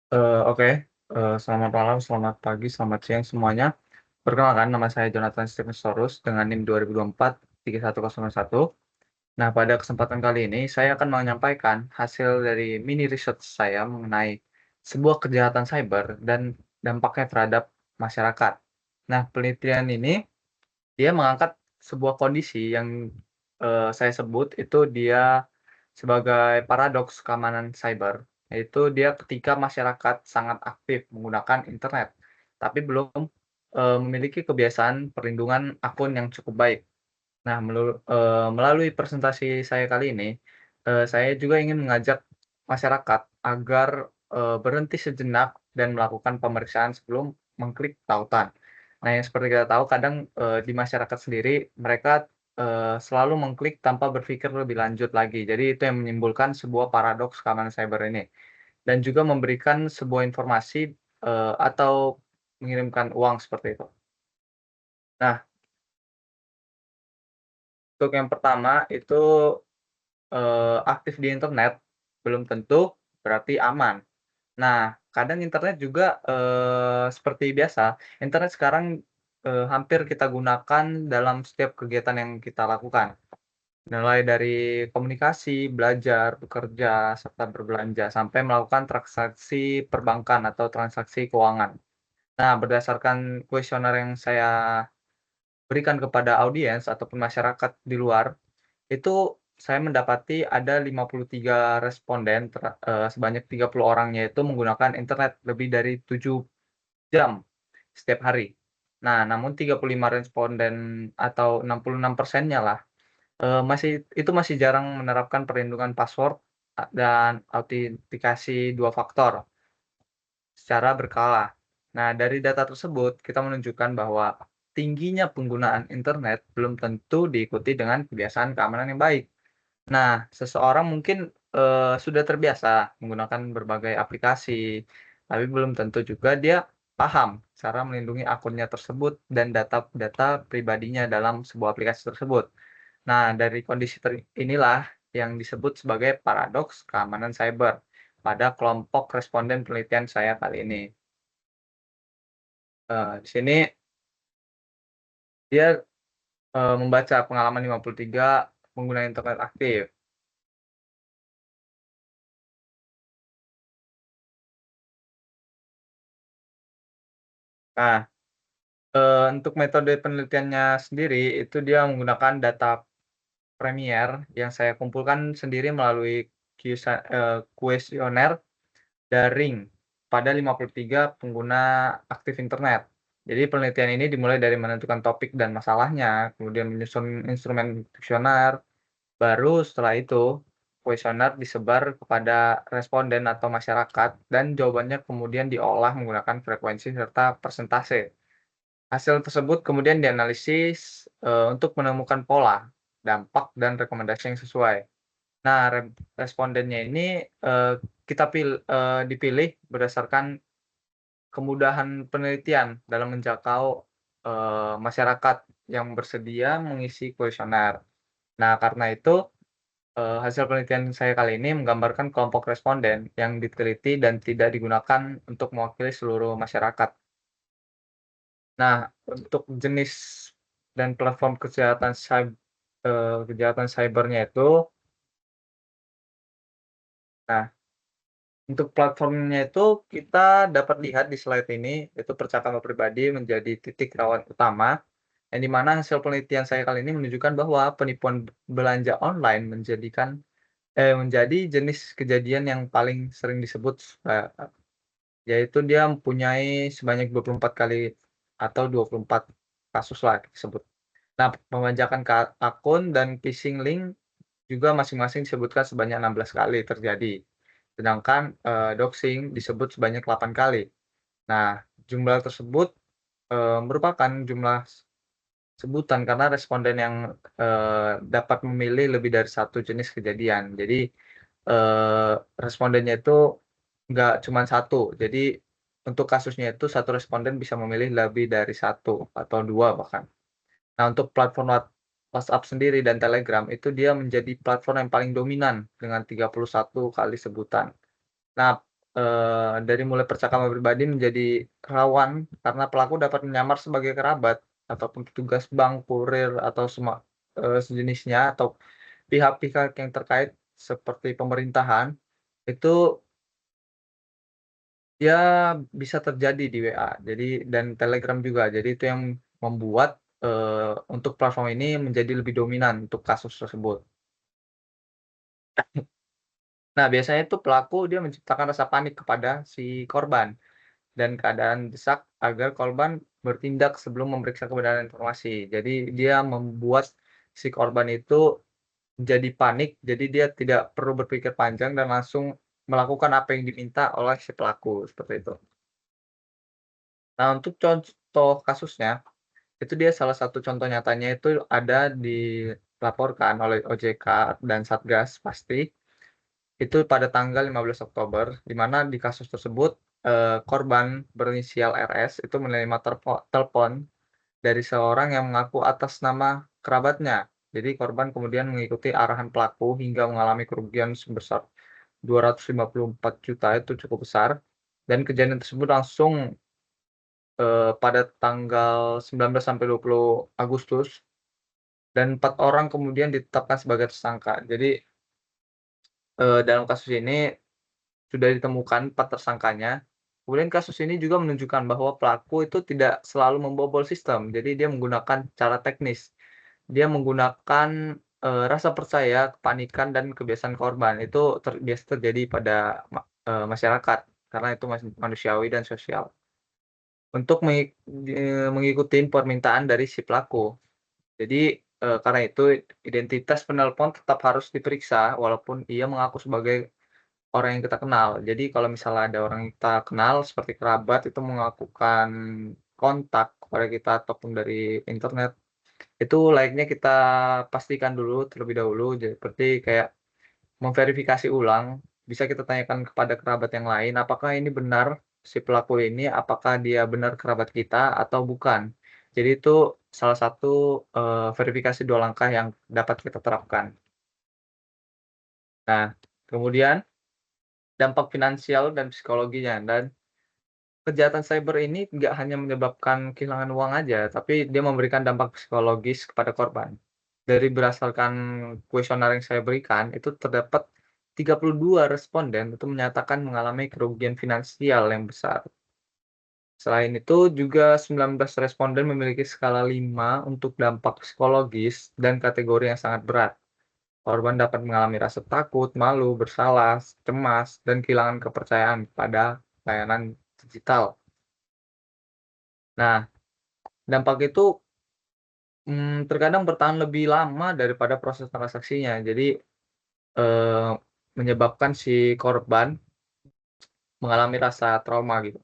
Oke, selamat malam, selamat pagi, selamat siang semuanya. Perkenalkan nama saya Jonathan Stephensorus dengan NIM 2024-3101. Nah, pada kesempatan kali ini saya akan menyampaikan hasil dari mini research saya mengenai sebuah kejahatan cyber dan dampaknya terhadap masyarakat. Nah, penelitian ini dia mengangkat sebuah kondisi yang, saya sebut itu dia sebagai paradoks keamanan cyber, yaitu dia ketika masyarakat sangat aktif menggunakan internet, tapi belum, memiliki kebiasaan perlindungan akun yang cukup baik. Nah, melalui presentasi saya kali ini, saya juga ingin mengajak masyarakat agar, berhenti sejenak dan melakukan pemeriksaan sebelum mengklik tautan. Nah, yang seperti kita tahu kadang, di masyarakat sendiri mereka, selalu mengklik tanpa berpikir lebih lanjut lagi. Jadi itu yang menimbulkan sebuah paradoks keamanan cyber ini. Dan juga memberikan sebuah informasi, atau mengirimkan uang seperti itu. Nah, untuk yang pertama itu aktif di internet belum tentu berarti aman. Nah, kadang internet juga, seperti biasa, internet sekarang, hampir kita gunakan dalam setiap kegiatan yang kita lakukan. Mulai dari komunikasi, belajar, bekerja, serta berbelanja, sampai melakukan transaksi perbankan atau transaksi keuangan. Nah, berdasarkan kuesioner yang saya berikan kepada audiens ataupun masyarakat di luar, itu saya mendapati ada 53 responden sebanyak 30 orangnya itu menggunakan internet lebih dari 7 jam setiap hari. Nah, namun 35 responden atau 66%-nya lah, masih jarang menerapkan perlindungan password dan autentikasi 2 faktor secara berkala. Nah, dari data tersebut kita menunjukkan bahwa tingginya penggunaan internet belum tentu diikuti dengan kebiasaan keamanan yang baik. Nah, seseorang mungkin, sudah terbiasa menggunakan berbagai aplikasi, tapi belum tentu juga dia paham cara melindungi akunnya tersebut dan data-data pribadinya dalam sebuah aplikasi tersebut. Nah, dari kondisi inilah yang disebut sebagai paradoks keamanan cyber pada kelompok responden penelitian saya kali ini. Di sini dia, membaca pengalaman 53 pengguna internet aktif. Nah, untuk metode penelitiannya sendiri, itu dia menggunakan data Premier yang saya kumpulkan sendiri melalui kuesioner daring pada 53 pengguna aktif internet. Jadi penelitian ini dimulai dari menentukan topik dan masalahnya, kemudian menyusun instrumen kuesioner, baru setelah itu kuesioner disebar kepada responden atau masyarakat dan jawabannya kemudian diolah menggunakan frekuensi serta persentase. Hasil tersebut kemudian dianalisis, untuk menemukan pola, dampak, dan rekomendasi yang sesuai. Nah, respondennya ini, dipilih berdasarkan kemudahan penelitian dalam menjangkau, masyarakat yang bersedia mengisi kuesioner. Nah, karena itu, hasil penelitian saya kali ini menggambarkan kelompok responden yang diteliti dan tidak digunakan untuk mewakili seluruh masyarakat. Nah, untuk jenis dan platform kejahatan cyber-nya itu, nah, untuk platformnya itu kita dapat lihat di slide ini, itu percakapan pribadi menjadi titik rawan utama, yang di mana hasil penelitian saya kali ini menunjukkan bahwa penipuan belanja online menjadi jenis kejadian yang paling sering disebut, yaitu dia mempunyai sebanyak 24 kali atau 24 kasus lah disebut. Nah, pembajakan akun dan phishing link juga masing-masing disebutkan sebanyak 16 kali terjadi. Sedangkan, doxing disebut sebanyak 8 kali. Nah, jumlah tersebut, merupakan jumlah sebutan karena responden yang, dapat memilih lebih dari satu jenis kejadian. Jadi, respondennya itu nggak cuma satu. Jadi, untuk kasusnya itu satu responden bisa memilih lebih dari satu atau 2 bahkan. Nah, untuk platform WhatsApp sendiri dan Telegram itu dia menjadi platform yang paling dominan dengan 31 kali sebutan. Nah, dari mulai percakapan pribadi menjadi rawan karena pelaku dapat menyamar sebagai kerabat ataupun petugas bank, kurir, atau sejenisnya atau pihak-pihak yang terkait seperti pemerintahan, itu ya bisa terjadi di WA. Jadi dan Telegram juga. Jadi itu yang membuat, untuk platform ini menjadi lebih dominan untuk kasus tersebut. Nah, biasanya itu pelaku dia menciptakan rasa panik kepada si korban dan keadaan desak agar korban bertindak sebelum memeriksa kebenaran informasi. Jadi dia membuat si korban itu jadi panik, jadi dia tidak perlu berpikir panjang dan langsung melakukan apa yang diminta oleh si pelaku, seperti itu. Nah, untuk contoh kasusnya, itu dia salah satu contoh nyatanya itu ada dilaporkan oleh OJK dan Satgas pasti, itu pada tanggal 15 Oktober, di mana di kasus tersebut, korban berinisial RS itu menerima telepon dari seorang yang mengaku atas nama kerabatnya. Jadi korban kemudian mengikuti arahan pelaku hingga mengalami kerugian sebesar 254 juta, itu cukup besar, dan kejadian tersebut langsung, pada tanggal 19 sampai 20 Agustus, dan 4 orang kemudian ditetapkan sebagai tersangka. Jadi, dalam kasus ini sudah ditemukan 4 tersangkanya. Kemudian kasus ini juga menunjukkan bahwa pelaku itu tidak selalu membobol sistem, jadi dia menggunakan cara teknis. Dia menggunakan, rasa percaya, kepanikan, dan kebiasaan korban. Itu biasa terjadi pada masyarakat, karena itu manusiawi dan sosial. Untuk mengikuti permintaan dari si pelaku. Jadi, karena itu identitas penelpon tetap harus diperiksa walaupun ia mengaku sebagai orang yang kita kenal. Jadi kalau misalnya ada orang yang kita kenal seperti kerabat itu mengakukan kontak kepada kita ataupun dari internet, itu layaknya kita pastikan dulu terlebih dahulu, seperti kayak memverifikasi ulang, bisa kita tanyakan kepada kerabat yang lain, apakah ini benar si pelaku ini, apakah dia benar kerabat kita atau bukan. Jadi itu salah satu, verifikasi 2 langkah yang dapat kita terapkan. Nah, kemudian dampak finansial dan psikologinya, dan kejahatan cyber ini nggak hanya menyebabkan kehilangan uang aja, tapi dia memberikan dampak psikologis kepada korban. Dari berdasarkan kuesioner yang saya berikan, itu terdapat 32 responden itu menyatakan mengalami kerugian finansial yang besar. Selain itu juga 19 responden memiliki skala 5 untuk dampak psikologis dan kategori yang sangat berat. Korban dapat mengalami rasa takut, malu, bersalah, cemas, dan kehilangan kepercayaan pada layanan digital. Nah, dampak itu, terkadang bertahan lebih lama daripada proses transaksinya. Jadi, eee, menyebabkan si korban mengalami rasa trauma gitu.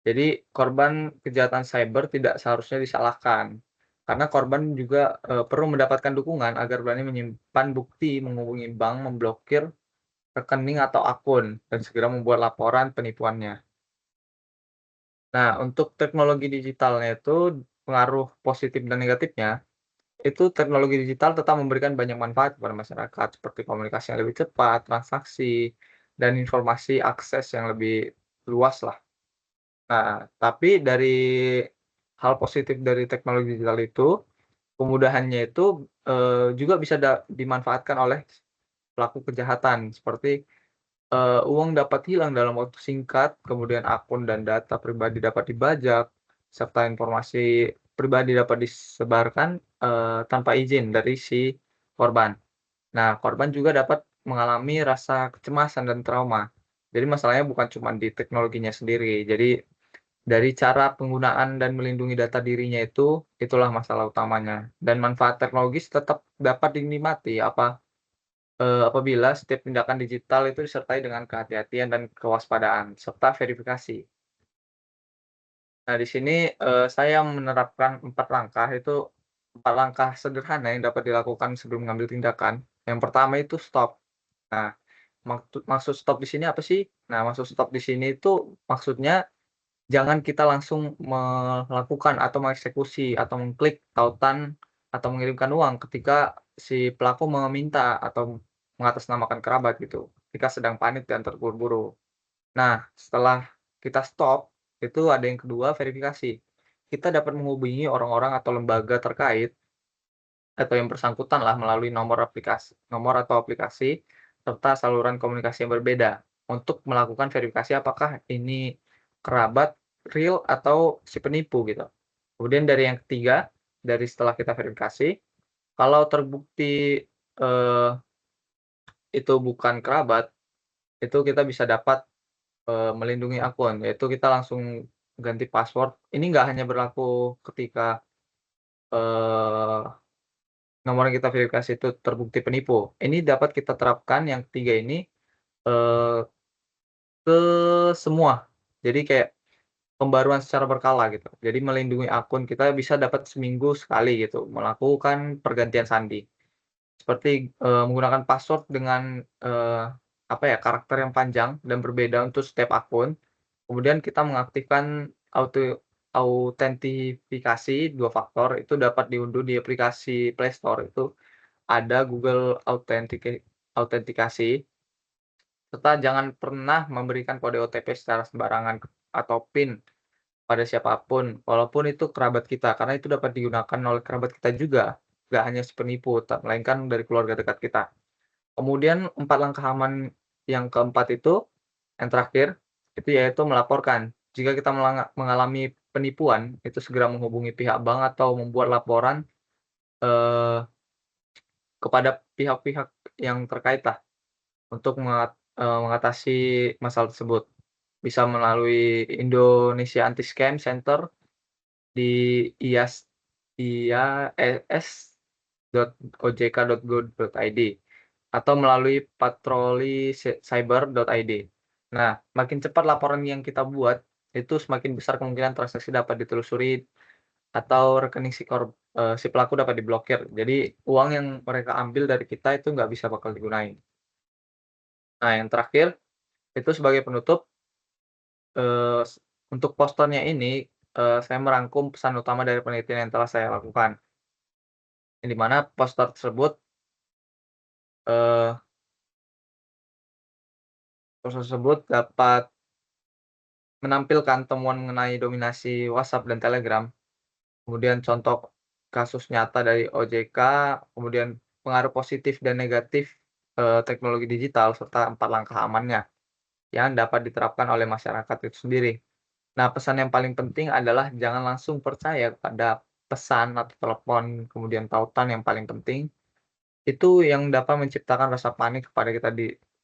Jadi korban kejahatan cyber tidak seharusnya disalahkan, karena korban juga, perlu mendapatkan dukungan agar berani menyimpan bukti, menghubungi bank, memblokir rekening atau akun, dan segera membuat laporan penipuannya. Nah, untuk teknologi digitalnya itu, pengaruh positif dan negatifnya, itu teknologi digital tetap memberikan banyak manfaat kepada masyarakat, seperti komunikasi yang lebih cepat, transaksi, dan informasi akses yang lebih luas lah. Nah, tapi dari hal positif dari teknologi digital itu, kemudahannya itu, juga bisa dimanfaatkan oleh pelaku kejahatan, seperti uang dapat hilang dalam waktu singkat, kemudian akun dan data pribadi dapat dibajak, serta informasi pribadi dapat disebarkan, tanpa izin dari si korban. Nah, korban juga dapat mengalami rasa kecemasan dan trauma. Jadi masalahnya bukan cuma di teknologinya sendiri. Jadi dari cara penggunaan dan melindungi data dirinya itu, itulah masalah utamanya. Dan manfaat teknologis tetap dapat dinikmati apabila setiap tindakan digital itu disertai dengan kehati-hatian dan kewaspadaan, serta verifikasi. Nah, di sini, saya menerapkan 4 langkah, itu 4 langkah sederhana yang dapat dilakukan sebelum mengambil tindakan. Yang pertama itu stop. Nah, maksud stop di sini apa sih? Nah, maksud stop di sini itu maksudnya jangan kita langsung melakukan atau mengeksekusi atau mengklik tautan atau mengirimkan uang ketika si pelaku meminta atau mengatasnamakan kerabat gitu, ketika sedang panik dan terburu-buru. Nah, setelah kita stop, itu ada yang kedua verifikasi. Kita dapat menghubungi orang-orang atau lembaga terkait atau yang bersangkutan lah melalui nomor atau aplikasi, serta saluran komunikasi yang berbeda untuk melakukan verifikasi apakah ini kerabat real atau si penipu gitu. Kemudian dari yang ketiga, dari setelah kita verifikasi, kalau terbukti, eee, itu bukan kerabat, itu kita bisa dapat, melindungi akun, yaitu kita langsung ganti password. Ini nggak hanya berlaku ketika, eee nomor yang kita verifikasi itu terbukti penipu. Ini dapat kita terapkan yang ketiga ini, eee, ke semua. Jadi kayak pembaruan secara berkala gitu. Jadi melindungi akun kita bisa dapat seminggu sekali gitu, melakukan pergantian sandi. Seperti, menggunakan password dengan, apa ya, karakter yang panjang dan berbeda untuk setiap akun. Kemudian kita mengaktifkan autentifikasi 2 faktor, itu dapat diunduh di aplikasi Play Store itu ada Google Autentikasi, serta jangan pernah memberikan kode OTP secara sembarangan atau PIN pada siapapun, walaupun itu kerabat kita, karena itu dapat digunakan oleh kerabat kita juga, nggak hanya si penipu, melainkan dari keluarga dekat kita. Kemudian 4 langkah aman yang keempat itu, yang terakhir, itu yaitu melaporkan. Jika kita mengalami penipuan, itu segera menghubungi pihak bank atau membuat laporan, eee, kepada pihak-pihak yang terkait lah. Untuk mengatasi masalah tersebut, bisa melalui Indonesia Anti-Scam Center di ias.ojk.go.id atau melalui patroli cyber.id. Nah, makin cepat laporan yang kita buat, itu semakin besar kemungkinan transaksi dapat ditelusuri atau rekening si pelaku dapat diblokir. Jadi uang yang mereka ambil dari kita itu nggak bisa bakal digunain. Nah, yang terakhir itu sebagai penutup, eee, s untuk posternya ini, saya merangkum pesan utama dari penelitian yang telah saya lakukan, yang di mana poster tersebut, eee, dapat menampilkan temuan mengenai dominasi WhatsApp dan Telegram, kemudian contoh kasus nyata dari OJK, kemudian pengaruh positif dan negatif, teknologi digital, serta 4 langkah amannya yang dapat diterapkan oleh masyarakat itu sendiri. Nah, pesan yang paling penting adalah jangan langsung percaya pada pesan atau telepon, kemudian tautan yang paling penting, itu yang dapat menciptakan rasa panik kepada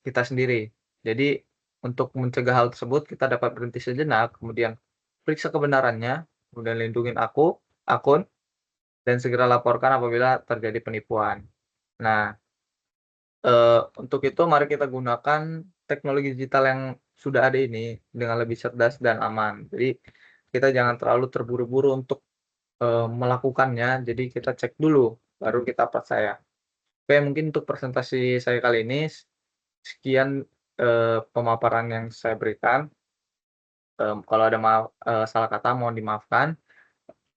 kita sendiri. Jadi, untuk mencegah hal tersebut, kita dapat berhenti sejenak, kemudian periksa kebenarannya, kemudian lindungi akun, dan segera laporkan apabila terjadi penipuan. Nah, untuk itu mari kita gunakan teknologi digital yang sudah ada ini dengan lebih cerdas dan aman. Jadi, kita jangan terlalu terburu-buru untuk, melakukannya, jadi kita cek dulu, baru kita percaya. Oke, mungkin untuk presentasi saya kali ini sekian, pemaparan yang saya berikan, kalau ada salah kata mohon dimaafkan.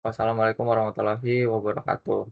Wassalamualaikum warahmatullahi wabarakatuh.